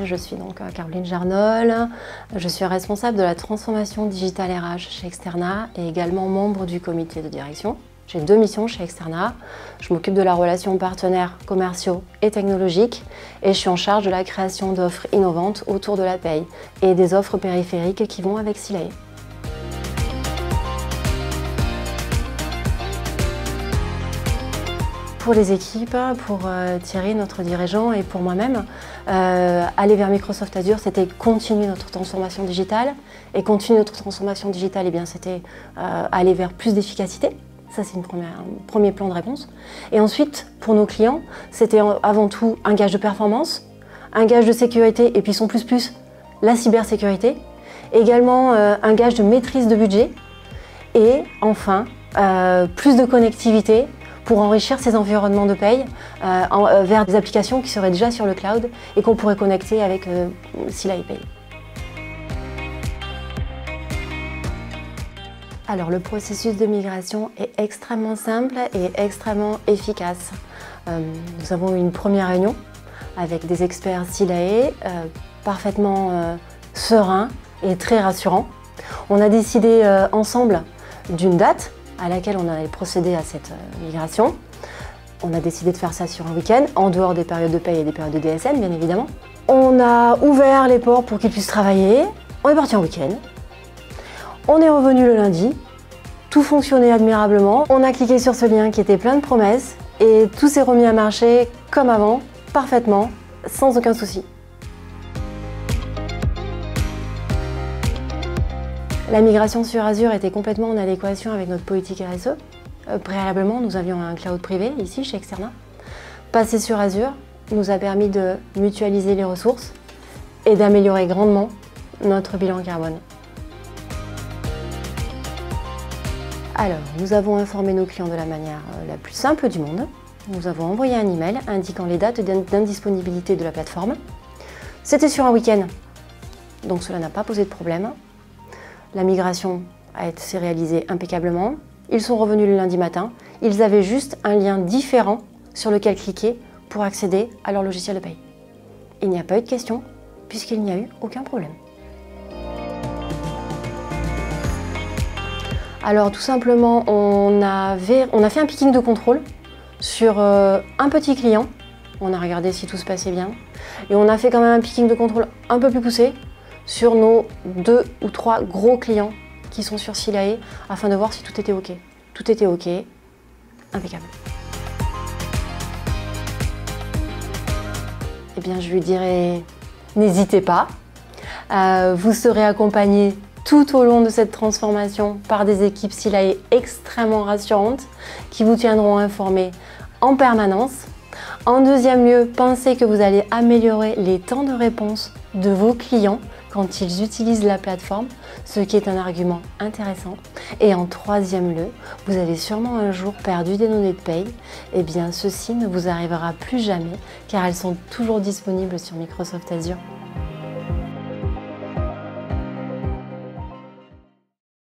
Je suis donc Caroline Jarnol, je suis responsable de la transformation digitale RH chez Externa et également membre du comité de direction. J'ai 2 missions chez Externa. Je m'occupe de la relation partenaires commerciaux et technologiques et je suis en charge de la création d'offres innovantes autour de la paye et des offres périphériques qui vont avec Silae. Pour les équipes, pour Thierry, notre dirigeant, et pour moi-même, aller vers Microsoft Azure, c'était continuer notre transformation digitale. Et continuer notre transformation digitale, eh bien, c'était aller vers plus d'efficacité. Ça, c'est un premier plan de réponse. Et ensuite, pour nos clients, c'était avant tout un gage de performance, un gage de sécurité, et puis son plus, la cybersécurité. Également, un gage de maîtrise de budget. Et enfin, plus de connectivité, pour enrichir ces environnements de paye vers des applications qui seraient déjà sur le cloud et qu'on pourrait connecter avec Silae Pay. Alors le processus de migration est extrêmement simple et extrêmement efficace. Nous avons eu une première réunion avec des experts Silae parfaitement sereins et très rassurants. On a décidé ensemble d'une date à laquelle on allait procéder à cette migration. On a décidé de faire ça sur un week-end, en dehors des périodes de paye et des périodes de DSM, bien évidemment. On a ouvert les ports pour qu'ils puissent travailler. On est parti en week-end. On est revenu le lundi. Tout fonctionnait admirablement. On a cliqué sur ce lien qui était plein de promesses et tout s'est remis à marcher comme avant, parfaitement, sans aucun souci. La migration sur Azure était complètement en adéquation avec notre politique RSE. Préalablement, nous avions un cloud privé ici chez Externa. Passer sur Azure nous a permis de mutualiser les ressources et d'améliorer grandement notre bilan carbone. Alors, nous avons informé nos clients de la manière la plus simple du monde. Nous avons envoyé un email indiquant les dates d'indisponibilité de la plateforme. C'était sur un week-end, donc cela n'a pas posé de problème. La migration a été réalisée impeccablement. Ils sont revenus le lundi matin. Ils avaient juste un lien différent sur lequel cliquer pour accéder à leur logiciel de paye. Il n'y a pas eu de question puisqu'il n'y a eu aucun problème. Alors tout simplement, on a fait un picking de contrôle sur un petit client. On a regardé si tout se passait bien. Et on a fait quand même un picking de contrôle un peu plus poussé sur nos 2 ou 3 gros clients qui sont sur Silae afin de voir si tout était OK. Tout était OK, impeccable. Eh bien, je lui dirais, n'hésitez pas. Vous serez accompagné tout au long de cette transformation par des équipes Silae extrêmement rassurantes qui vous tiendront informés en permanence. En deuxième lieu, pensez que vous allez améliorer les temps de réponse de vos clients quand ils utilisent la plateforme, ce qui est un argument intéressant. Et en troisième lieu, vous avez sûrement un jour perdu des données de paye. Eh bien, ceci ne vous arrivera plus jamais car elles sont toujours disponibles sur Microsoft Azure.